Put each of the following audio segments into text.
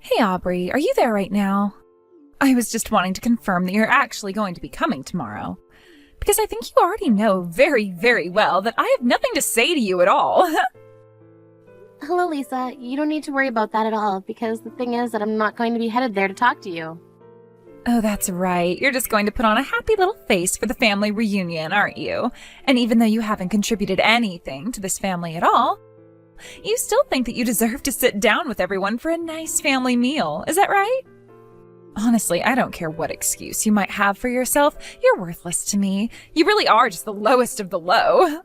Hey Aubrey, are you there right now? I was just wanting to confirm that you're actually going to be coming tomorrow. Because I think you already know very, very well that I have nothing to say to you at all. Hello, Lisa. You don't need to worry about that at all, because the thing is that I'm not going to be headed there to talk to you. Oh, that's right. You're just going to put on a happy little face for the family reunion, aren't you? And even though you haven't contributed anything to this family at all, you still think that you deserve to sit down with everyone for a nice family meal. Is that right? Honestly, I don't care what excuse you might have for yourself. You're worthless to me. You really are just the lowest of the low.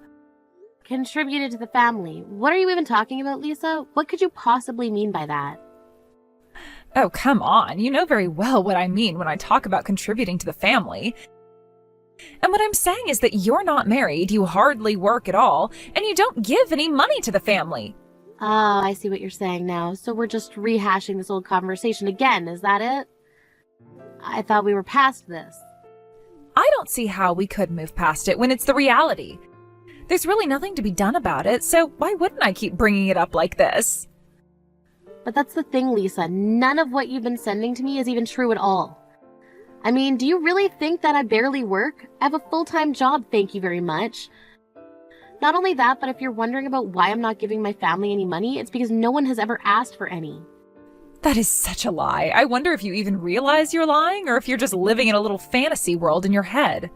Contributed to the family. What are you even talking about, Lisa? What could you possibly mean by that? Oh, come on. You know very well what I mean when I talk about contributing to the family. And what I'm saying is that you're not married, you hardly work at all, and you don't give any money to the family. Ah, I see what you're saying now. So we're just rehashing this old conversation again, is that it? I thought we were past this. I don't see how we could move past it when it's the reality. There's really nothing to be done about it, so why wouldn't I keep bringing it up like this? But that's the thing, Lisa. None of what you've been sending to me is even true at all. I mean, do you really think that I barely work? I have a full-time job, thank you very much. Not only that, but if you're wondering about why I'm not giving my family any money, it's because no one has ever asked for any. That is such a lie. I wonder if you even realize you're lying, or if you're just living in a little fantasy world in your head.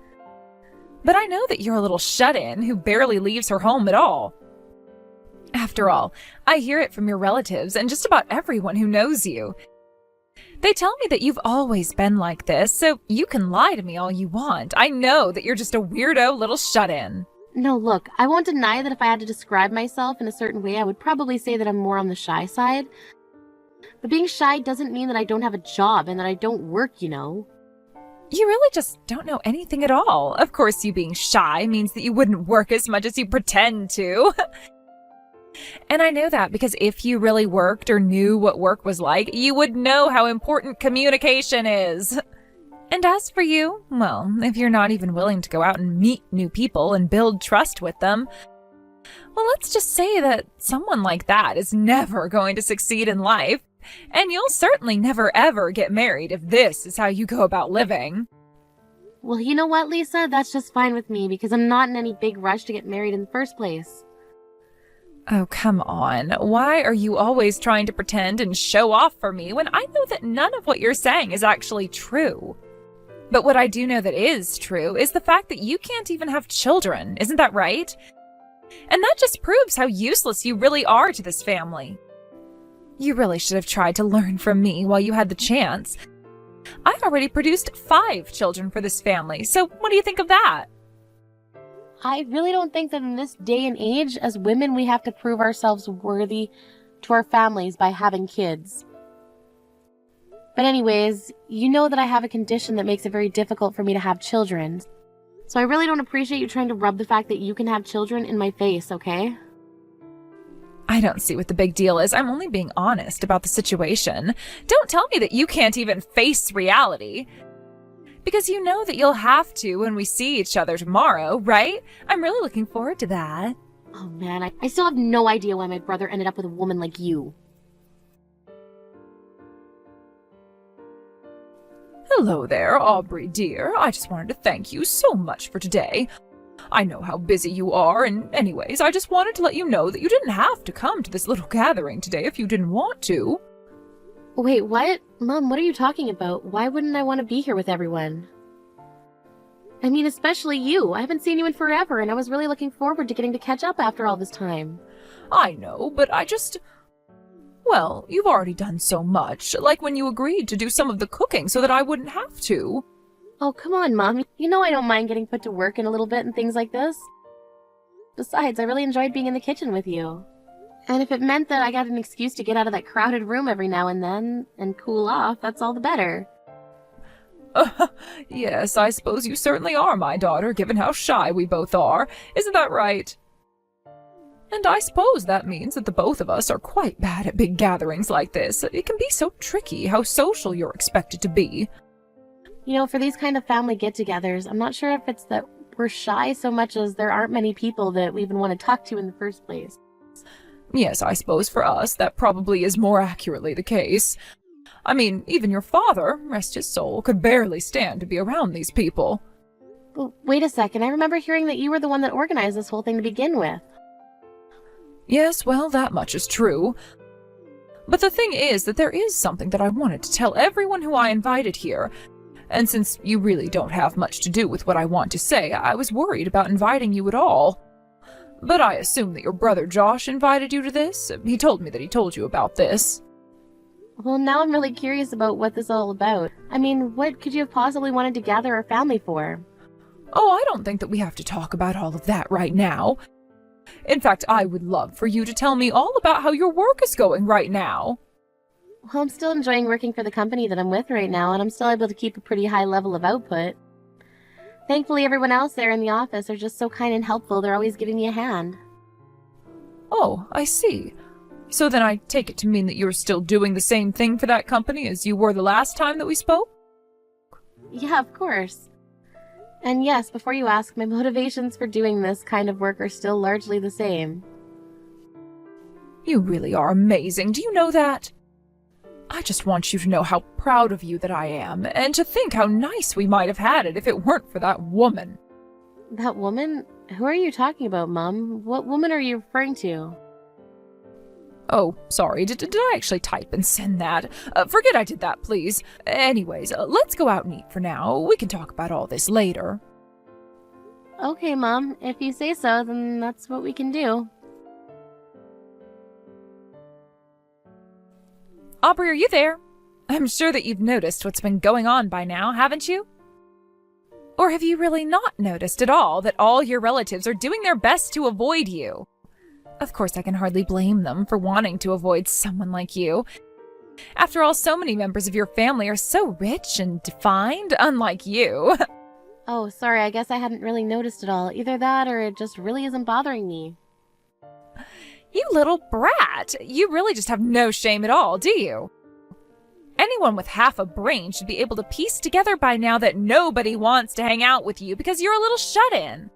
But I know that you're a little shut-in who barely leaves her home at all. After all, I hear it from your relatives and just about everyone who knows you. They tell me that you've always been like this, so you can lie to me all you want. I know that you're just a weirdo little shut-in. No, look, I won't deny that if I had to describe myself in a certain way, I would probably say that I'm more on the shy side. But being shy doesn't mean that I don't have a job and that I don't work, you know. You really just don't know anything at all. Of course, you being shy means that you wouldn't work as much as you pretend to. And I know that because if you really worked or knew what work was like, you would know how important communication is. And as for you, well, if you're not even willing to go out and meet new people and build trust with them, well, let's just say that someone like that is never going to succeed in life. And you'll certainly never ever get married if this is how you go about living. Well, you know what, Lisa? That's just fine with me because I'm not in any big rush to get married in the first place. Oh, come on. Why are you always trying to pretend and show off for me when I know that none of what you're saying is actually true? But what I do know that is true is the fact that you can't even have children. Isn't that right? And that just proves how useless you really are to this family. You really should have tried to learn from me while you had the chance. I already produced 5 children for this family, so what do you think of that? I really don't think that in this day and age, as women, we have to prove ourselves worthy to our families by having kids. But anyways, you know that I have a condition that makes it very difficult for me to have children. So I really don't appreciate you trying to rub the fact that you can have children in my face, okay? I don't see what the big deal is. I'm only being honest about the situation. Don't tell me that you can't even face reality. Because you know that you'll have to when we see each other tomorrow, right? I'm really looking forward to that. Oh man, I still have no idea why my brother ended up with a woman like you. Hello there, Aubrey dear. I just wanted to thank you so much for today. I know how busy you are, and anyways, I just wanted to let you know that you didn't have to come to this little gathering today if you didn't want to. Wait, what? Mom, what are you talking about? Why wouldn't I want to be here with everyone? I mean, especially you. I haven't seen you in forever, and I was really looking forward to getting to catch up after all this time. I know, but well, you've already done so much, like when you agreed to do some of the cooking so that I wouldn't have to. Oh, come on, Mom. You know I don't mind getting put to work in a little bit and things like this. Besides, I really enjoyed being in the kitchen with you. And if it meant that I got an excuse to get out of that crowded room every now and then and cool off, that's all the better. Yes, I suppose you certainly are my daughter, given how shy we both are. Isn't that right? And I suppose that means that the both of us are quite bad at big gatherings like this. It can be so tricky how social you're expected to be. You know, for these kind of family get-togethers, I'm not sure if it's that we're shy so much as there aren't many people that we even want to talk to in the first place. Yes, I suppose for us that probably is more accurately the case. I mean, even your father, rest his soul, could barely stand to be around these people. Well, wait a second, I remember hearing that you were the one that organized this whole thing to begin with. Yes, well, that much is true. But the thing is that there is something that I wanted to tell everyone who I invited here. And since you really don't have much to do with what I want to say, I was worried about inviting you at all. But I assume that your brother Josh invited you to this. He told me that he told you about this. Well, now I'm really curious about what this is all about. I mean, what could you have possibly wanted to gather our family for? Oh, I don't think that we have to talk about all of that right now. In fact, I would love for you to tell me all about how your work is going right now. Well, I'm still enjoying working for the company that I'm with right now, and I'm still able to keep a pretty high level of output. Thankfully, everyone else there in the office are just so kind and helpful, they're always giving me a hand. Oh, I see. So then I take it to mean that you're still doing the same thing for that company as you were the last time that we spoke? Yeah, of course. And yes, before you ask, my motivations for doing this kind of work are still largely the same. You really are amazing, do you know that? I just want you to know how proud of you that I am, and to think how nice we might have had it if it weren't for that woman. That woman? Who are you talking about, Mom? What woman are you referring to? Oh, sorry, did I actually type and send that? Forget I did that, please. Anyways, let's go out and eat for now. We can talk about all this later. Okay, Mom. If you say so, then that's what we can do. Aubrey, are you there? I'm sure that you've noticed what's been going on by now, haven't you? Or have you really not noticed at all that all your relatives are doing their best to avoid you? Of course, I can hardly blame them for wanting to avoid someone like you. After all, so many members of your family are so rich and defined, unlike you. Oh, sorry, I guess I hadn't really noticed it all. Either that or it just really isn't bothering me. You little brat! You really just have no shame at all, do you? Anyone with half a brain should be able to piece together by now that nobody wants to hang out with you because you're a little shut-in.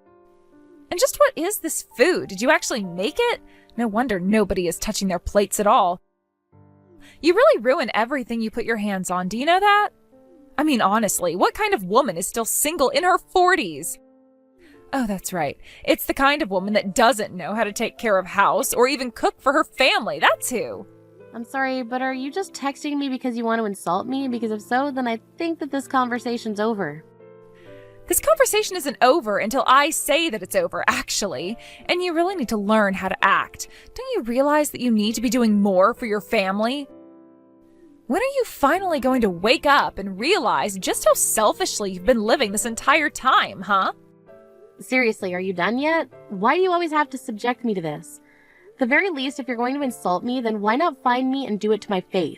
And just what is this food? Did you actually make it? No wonder nobody is touching their plates at all. You really ruin everything you put your hands on, do you know that? I mean, honestly, what kind of woman is still single in her 40s? Oh, that's right. It's the kind of woman that doesn't know how to take care of house or even cook for her family. That's who. I'm sorry, but are you just texting me because you want to insult me? Because if so, then I think that this conversation's over. This conversation isn't over until I say that it's over, actually. And you really need to learn how to act. Don't you realize that you need to be doing more for your family? When are you finally going to wake up and realize just how selfishly you've been living this entire time, huh? Seriously, are you done yet? Why do you always have to subject me to this? At the very least, if you're going to insult me, then why not find me and do it to my face?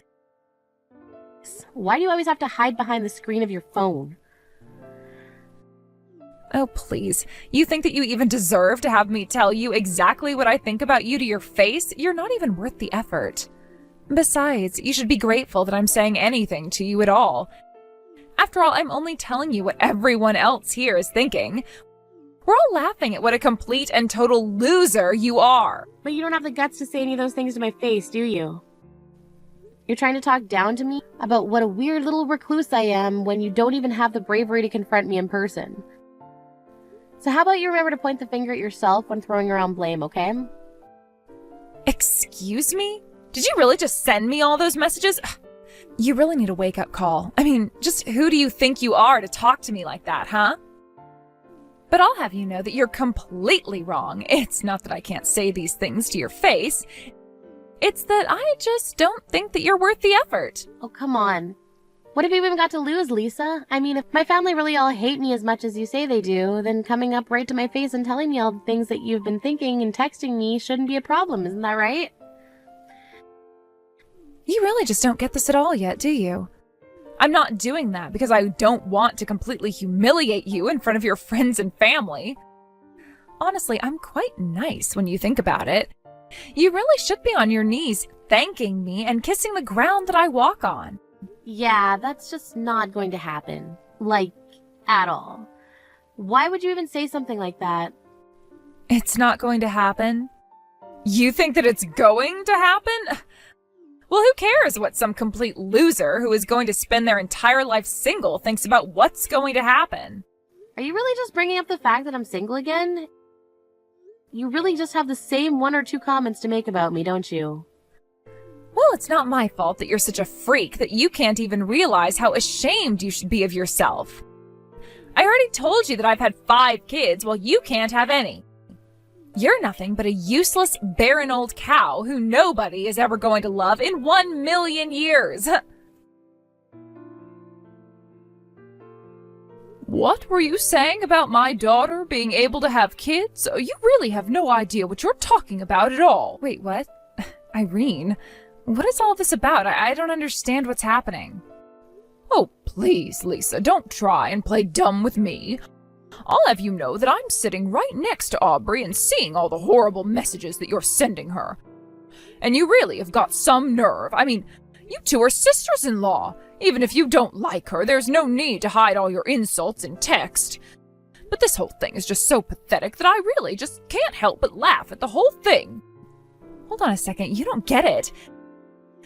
Why do you always have to hide behind the screen of your phone? Oh, please. You think that you even deserve to have me tell you exactly what I think about you to your face? You're not even worth the effort. Besides, you should be grateful that I'm saying anything to you at all. After all, I'm only telling you what everyone else here is thinking. We're all laughing at what a complete and total loser you are. But you don't have the guts to say any of those things to my face, do you? You're trying to talk down to me about what a weird little recluse I am when you don't even have the bravery to confront me in person. So how about you remember to point the finger at yourself when throwing around blame, okay? Excuse me? Did you really just send me all those messages? You really need a wake-up call. I mean, just who do you think you are to talk to me like that, huh? But I'll have you know that you're completely wrong. It's not that I can't say these things to your face. It's that I just don't think that you're worth the effort. Oh, come on. What have you even got to lose, Lisa? I mean, if my family really all hate me as much as you say they do, then coming up right to my face and telling me all the things that you've been thinking and texting me shouldn't be a problem, isn't that right? You really just don't get this at all yet, do you? I'm not doing that because I don't want to completely humiliate you in front of your friends and family. Honestly, I'm quite nice when you think about it. You really should be on your knees thanking me and kissing the ground that I walk on. Yeah, that's just not going to happen. Like, at all. Why would you even say something like that? It's not going to happen? You think that it's going to happen? Well, who cares what some complete loser who is going to spend their entire life single thinks about what's going to happen? Are you really just bringing up the fact that I'm single again? You really just have the same one or two comments to make about me, don't you? Well, it's not my fault that you're such a freak that you can't even realize how ashamed you should be of yourself. I already told you that I've had 5 kids while you can't have any. You're nothing but a useless, barren old cow who nobody is ever going to love in 1,000,000 years. What were you saying about my daughter being able to have kids? You really have no idea what you're talking about at all. Wait, what? Irene, what is all this about? I don't understand what's happening. Oh, please, Lisa, don't try and play dumb with me. I'll have you know that I'm sitting right next to Aubrey and seeing all the horrible messages that you're sending her. And you really have got some nerve. I mean, you two are sisters-in-law. Even if you don't like her, there's no need to hide all your insults in text. But this whole thing is just so pathetic that I really just can't help but laugh at the whole thing. Hold on a second, you don't get it.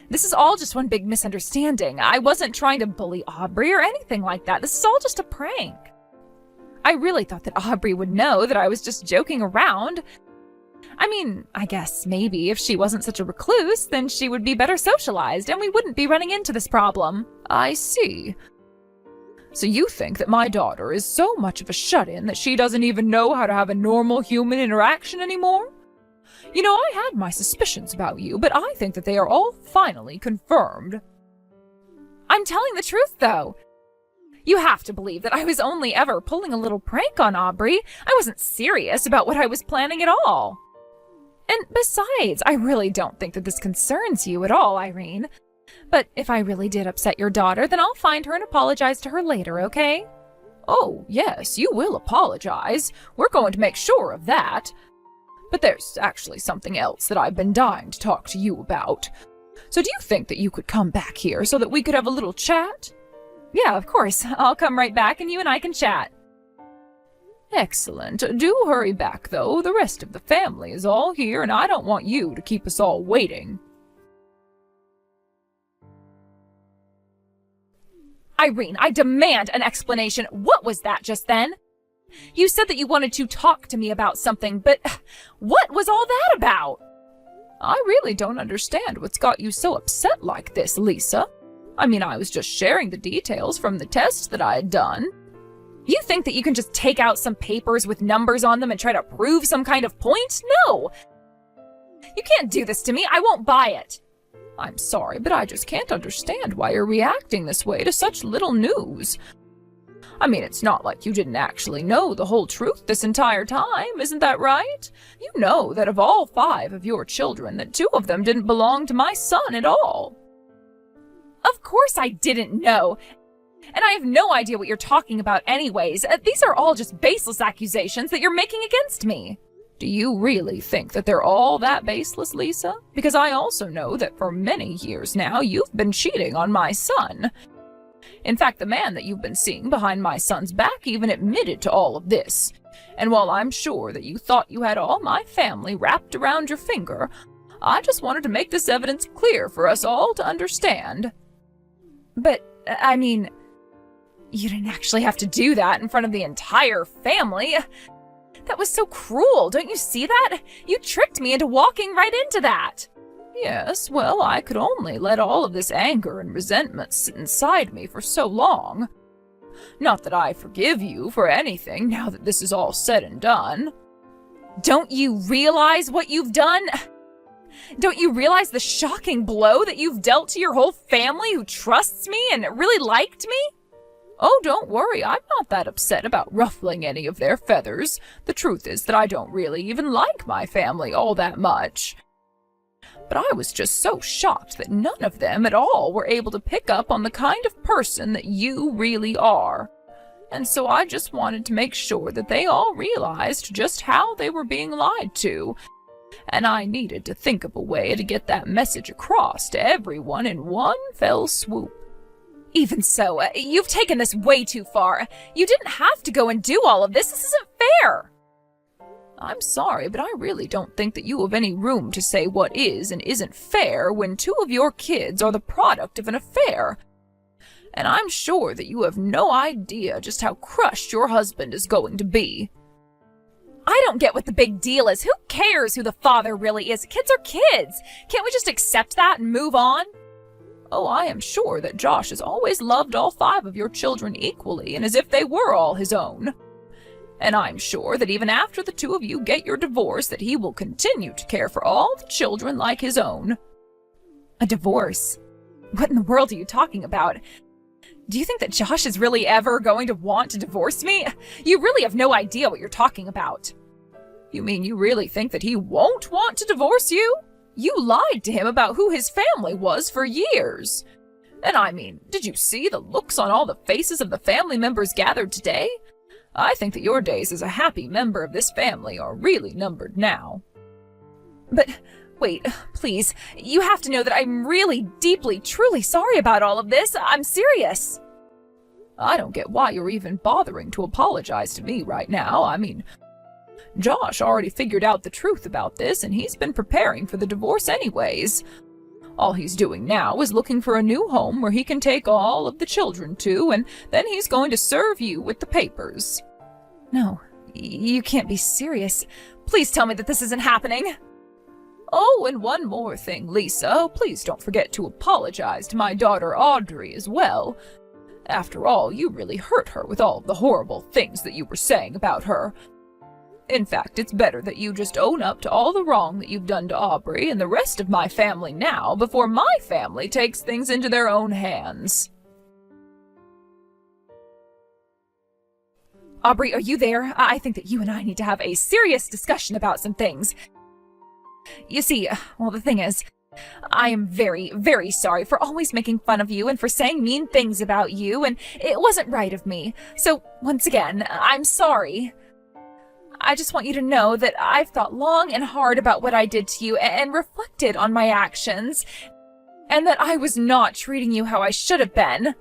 This is all just one big misunderstanding. I wasn't trying to bully Aubrey or anything like that. This is all just a prank. I really thought that Aubrey would know that I was just joking around. I mean, I guess maybe if she wasn't such a recluse, then she would be better socialized and we wouldn't be running into this problem. I see. So you think that my daughter is so much of a shut-in that she doesn't even know how to have a normal human interaction anymore? You know, I had my suspicions about you, but I think that they are all finally confirmed. I'm telling the truth, though. You have to believe that I was only ever pulling a little prank on Aubrey. I wasn't serious about what I was planning at all. And besides, I really don't think that this concerns you at all, Irene. But if I really did upset your daughter, then I'll find her and apologize to her later, okay? Oh, yes, you will apologize. We're going to make sure of that. But there's actually something else that I've been dying to talk to you about. So do you think that you could come back here so that we could have a little chat? Yeah, of course. I'll come right back and you and I can chat. Excellent. Do hurry back, though. The rest of the family is all here, and I don't want you to keep us all waiting. Irene, I demand an explanation. What was that just then? You said that you wanted to talk to me about something, but what was all that about? I really don't understand what's got you so upset like this, Lisa. I mean, I was just sharing the details from the test that I had done. You think that you can just take out some papers with numbers on them and try to prove some kind of point? No! You can't do this to me. I won't buy it. I'm sorry, but I just can't understand why you're reacting this way to such little news. I mean, it's not like you didn't actually know the whole truth this entire time, isn't that right? You know that of all 5 of your children, that 2 of them didn't belong to my son at all. Of course I didn't know. And I have no idea what you're talking about anyways. These are all just baseless accusations that you're making against me. Do you really think that they're all that baseless, Lisa? Because I also know that for many years now, you've been cheating on my son. In fact, the man that you've been seeing behind my son's back even admitted to all of this. And while I'm sure that you thought you had all my family wrapped around your finger, I just wanted to make this evidence clear for us all to understand. But, I mean, you didn't actually have to do that in front of the entire family. That was so cruel, don't you see that? You tricked me into walking right into that. Yes, well, I could only let all of this anger and resentment sit inside me for so long. Not that I forgive you for anything now that this is all said and done. Don't you realize what you've done? Don't you realize the shocking blow that you've dealt to your whole family who trusts me and really liked me? Oh, don't worry, I'm not that upset about ruffling any of their feathers. The truth is that I don't really even like my family all that much. But I was just so shocked that none of them at all were able to pick up on the kind of person that you really are. And so I just wanted to make sure that they all realized just how they were being lied to. And I needed to think of a way to get that message across to everyone in one fell swoop. Even so, you've taken this way too far. You didn't have to go and do all of this. This isn't fair. I'm sorry, but I really don't think that you have any room to say what is and isn't fair when two of your kids are the product of an affair. And I'm sure that you have no idea just how crushed your husband is going to be. I don't get what the big deal is. Who cares who the father really is? Kids are kids. Can't we just accept that and move on? Oh, I am sure that Josh has always loved all 5 of your children equally and as if they were all his own. And I'm sure that even after the 2 of you get your divorce that he will continue to care for all the children like his own. A divorce? What in the world are you talking about? Do you think that Josh is really ever going to want to divorce me? You really have no idea what you're talking about. You mean you really think that he won't want to divorce you? You lied to him about who his family was for years. And I mean, did you see the looks on all the faces of the family members gathered today? I think that your days as a happy member of this family are really numbered now. But wait, please, you have to know that I'm really deeply, truly sorry about all of this. I'm serious. I don't get why you're even bothering to apologize to me right now. I mean, Josh already figured out the truth about this, and he's been preparing for the divorce anyways. All he's doing now is looking for a new home where he can take all of the children to, and then he's going to serve you with the papers. No, you can't be serious. Please tell me that this isn't happening. Oh, and one more thing, Lisa. Please don't forget to apologize to my daughter Audrey as well. After all, you really hurt her with all of the horrible things that you were saying about her. In fact, it's better that you just own up to all the wrong that you've done to Aubrey and the rest of my family now before my family takes things into their own hands. Aubrey, are you there? I think that you and I need to have a serious discussion about some things. You see, well, the thing is, I am very, very sorry for always making fun of you and for saying mean things about you, and it wasn't right of me. So, once again, I'm sorry. I just want you to know that I've thought long and hard about what I did to you and reflected on my actions, and that I was not treating you how I should have been.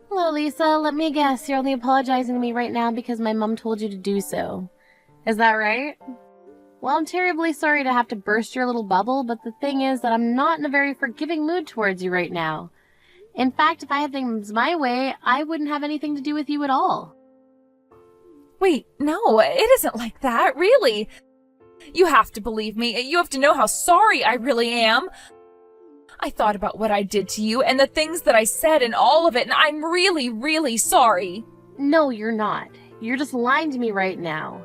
Hello, Lisa. Let me guess, you're only apologizing to me right now because my mom told you to do so. Is that right? Well, I'm terribly sorry to have to burst your little bubble, but the thing is that I'm not in a very forgiving mood towards you right now. In fact, if I had things my way, I wouldn't have anything to do with you at all. Wait, no, it isn't like that, really. You have to believe me. You have to know how sorry I really am. I thought about what I did to you and the things that I said and all of it, and I'm really, really sorry. No, you're not. You're just lying to me right now.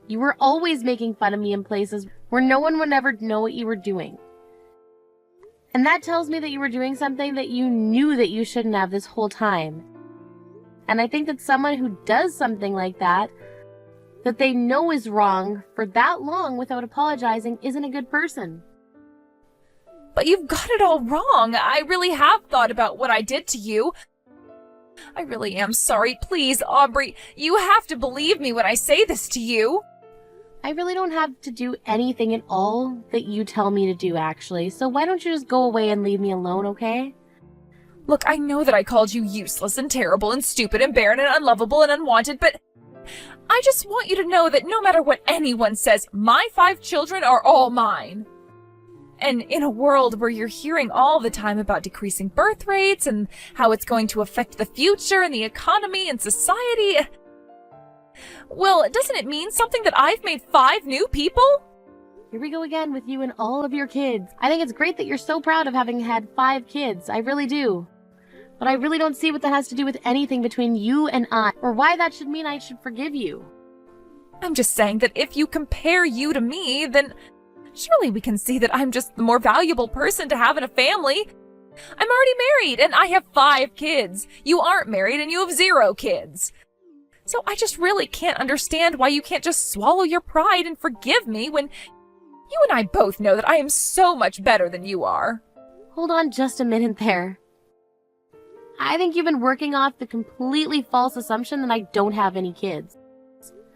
You were always making fun of me in places where no one would ever know what you were doing. And that tells me that you were doing something that you knew that you shouldn't have this whole time. And I think that someone who does something like that they know is wrong for that long without apologizing isn't a good person. But you've got it all wrong. I really have thought about what I did to you. I really am sorry. Please, Aubrey, you have to believe me when I say this to you. I really don't have to do anything at all that you tell me to do, actually. So why don't you just go away and leave me alone, okay? Look, I know that I called you useless and terrible and stupid and barren and unlovable and unwanted, but I just want you to know that no matter what anyone says, my 5 children are all mine. And in a world where you're hearing all the time about decreasing birth rates and how it's going to affect the future and the economy and society, well, doesn't it mean something that I've made 5 new people? Here we go again with you and all of your kids. I think it's great that you're so proud of having had 5 kids. I really do. But I really don't see what that has to do with anything between you and I, or why that should mean I should forgive you. I'm just saying that if you compare you to me, then surely we can see that I'm just the more valuable person to have in a family. I'm already married, and I have 5 kids. You aren't married, and you have 0 kids. So I just really can't understand why you can't just swallow your pride and forgive me when you and I both know that I am so much better than you are. Hold on just a minute there. I think you've been working off the completely false assumption that I don't have any kids.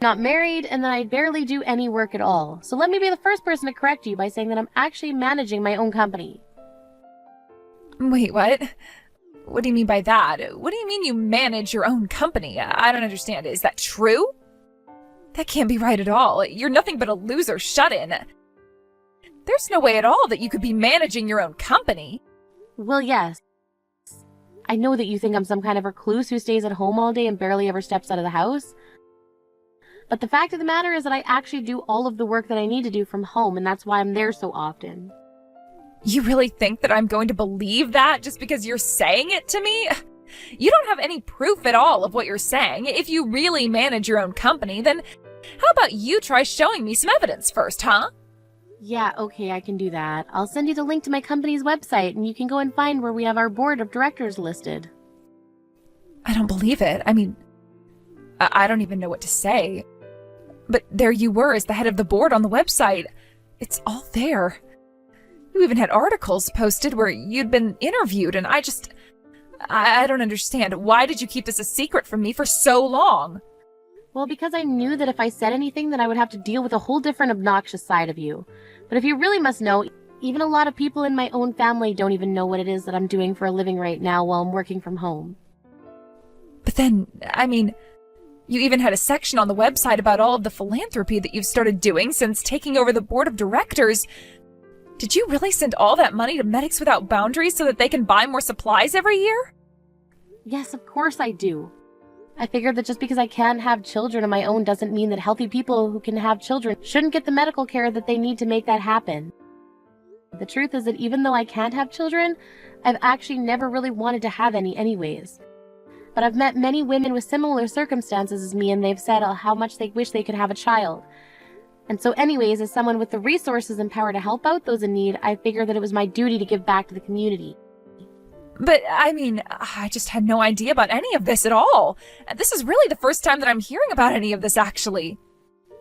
Not married, and that I barely do any work at all. So let me be the first person to correct you by saying that I'm actually managing my own company. Wait, what? What do you mean by that? What do you mean you manage your own company? I don't understand. Is that true? That can't be right at all. You're nothing but a loser shut-in. There's no way at all that you could be managing your own company. Well, yes. I know that you think I'm some kind of recluse who stays at home all day and barely ever steps out of the house. But the fact of the matter is that I actually do all of the work that I need to do from home, and that's why I'm there so often. You really think that I'm going to believe that just because you're saying it to me? You don't have any proof at all of what you're saying. If you really manage your own company, then how about you try showing me some evidence first, huh? Yeah, okay, I can do that. I'll send you the link to my company's website, and you can go and find where we have our board of directors listed. I don't believe it. I mean, I don't even know what to say. But there you were as the head of the board on the website. It's all there. You even had articles posted where you'd been interviewed, and I don't understand. Why did you keep this a secret from me for so long? Well, because I knew that if I said anything, then I would have to deal with a whole different obnoxious side of you. But if you really must know, even a lot of people in my own family don't even know what it is that I'm doing for a living right now while I'm working from home. But then, I mean, you even had a section on the website about all of the philanthropy that you've started doing since taking over the board of directors. Did you really send all that money to Medics Without Boundaries so that they can buy more supplies every year? Yes, of course I do. I figured that just because I can't have children of my own doesn't mean that healthy people who can have children shouldn't get the medical care that they need to make that happen. The truth is that even though I can't have children, I've actually never really wanted to have any anyways. But I've met many women with similar circumstances as me, and they've said how much they wish they could have a child. And so anyways, as someone with the resources and power to help out those in need, I figured that it was my duty to give back to the community. But, I mean, I just had no idea about any of this at all. This is really the first time that I'm hearing about any of this, actually.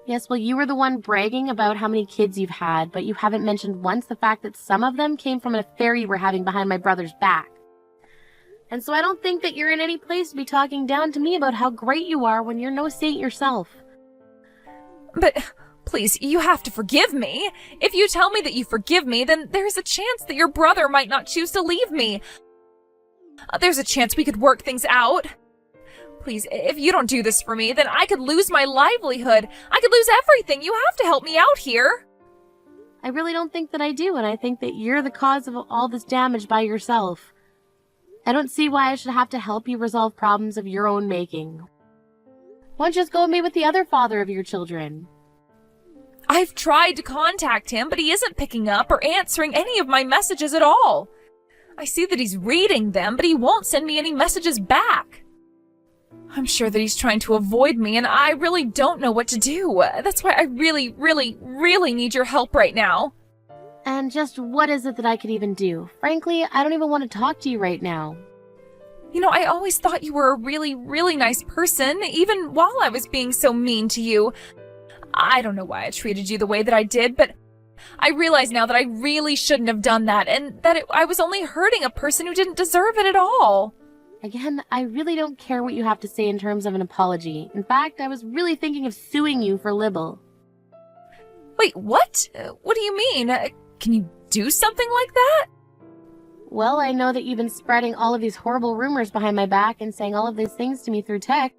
Yes, well, you were the one bragging about how many kids you've had, but you haven't mentioned once the fact that some of them came from an affair you were having behind my brother's back. And so I don't think that you're in any place to be talking down to me about how great you are when you're no saint yourself. But, please, you have to forgive me. If you tell me that you forgive me, then there's a chance that your brother might not choose to leave me. There's a chance we could work things out. Please, if you don't do this for me, then I could lose my livelihood. I could lose everything. You have to help me out here. I really don't think that I do, and I think that you're the cause of all this damage by yourself. I don't see why I should have to help you resolve problems of your own making. Why don't you just go and meet with the other father of your children? I've tried to contact him, but he isn't picking up or answering any of my messages at all. I see that he's reading them, but he won't send me any messages back. I'm sure that he's trying to avoid me, and I really don't know what to do. That's why I really, really, really need your help right now. And just what is it that I could even do? Frankly, I don't even want to talk to you right now. You know, I always thought you were a really, really nice person, even while I was being so mean to you. I don't know why I treated you the way that I did, but I realize now that I really shouldn't have done that, and that I was only hurting a person who didn't deserve it at all. Again, I really don't care what you have to say in terms of an apology. In fact, I was really thinking of suing you for libel. Wait, what? What do you mean? Can you do something like that? Well, I know that you've been spreading all of these horrible rumors behind my back and saying all of these things to me through text.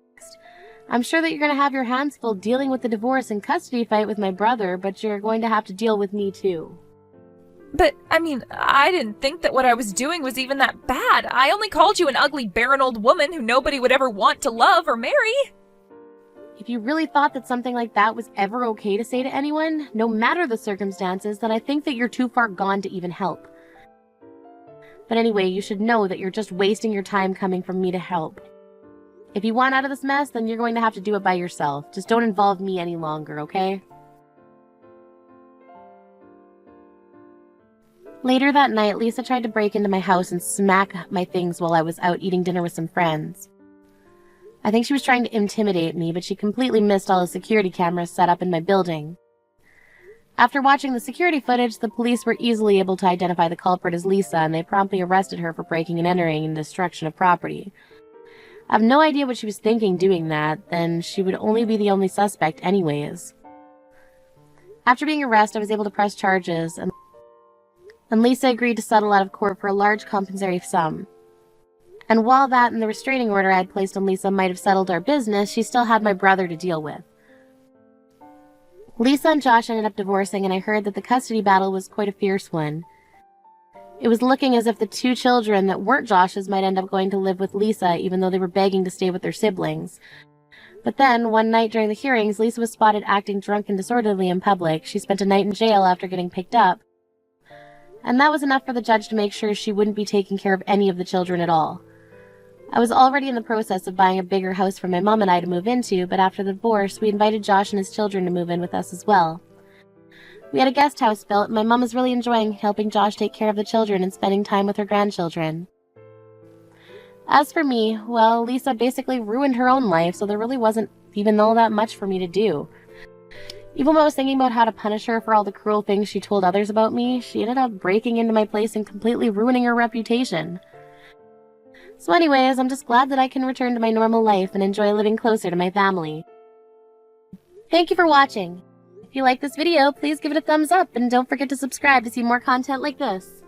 I'm sure that you're going to have your hands full dealing with the divorce and custody fight with my brother, but you're going to have to deal with me too. But, I mean, I didn't think that what I was doing was even that bad. I only called you an ugly, barren old woman who nobody would ever want to love or marry. If you really thought that something like that was ever okay to say to anyone, no matter the circumstances, then I think that you're too far gone to even help. But anyway, you should know that you're just wasting your time coming from me to help. If you want out of this mess, then you're going to have to do it by yourself. Just don't involve me any longer, okay? Later that night, Lisa tried to break into my house and smack my things while I was out eating dinner with some friends. I think she was trying to intimidate me, but she completely missed all the security cameras set up in my building. After watching the security footage, the police were easily able to identify the culprit as Lisa, and they promptly arrested her for breaking and entering and destruction of property. I have no idea what she was thinking doing that, then she would only be the only suspect anyways. After being arrested, I was able to press charges, and Lisa agreed to settle out of court for a large compensatory sum. And while that and the restraining order I had placed on Lisa might have settled our business, she still had my brother to deal with. Lisa and Josh ended up divorcing, and I heard that the custody battle was quite a fierce one. It was looking as if the two children that weren't Josh's might end up going to live with Lisa, even though they were begging to stay with their siblings. But then, one night during the hearings, Lisa was spotted acting drunk and disorderly in public. She spent a night in jail after getting picked up. And that was enough for the judge to make sure she wouldn't be taking care of any of the children at all. I was already in the process of buying a bigger house for my mom and I to move into, but after the divorce, we invited Josh and his children to move in with us as well. We had a guest house built, and my mom was really enjoying helping Josh take care of the children and spending time with her grandchildren. As for me, well, Lisa basically ruined her own life, so there really wasn't even all that much for me to do. Even when I was thinking about how to punish her for all the cruel things she told others about me, she ended up breaking into my place and completely ruining her reputation. So anyways, I'm just glad that I can return to my normal life and enjoy living closer to my family. Thank you for watching. If you like this video, please give it a thumbs up and don't forget to subscribe to see more content like this.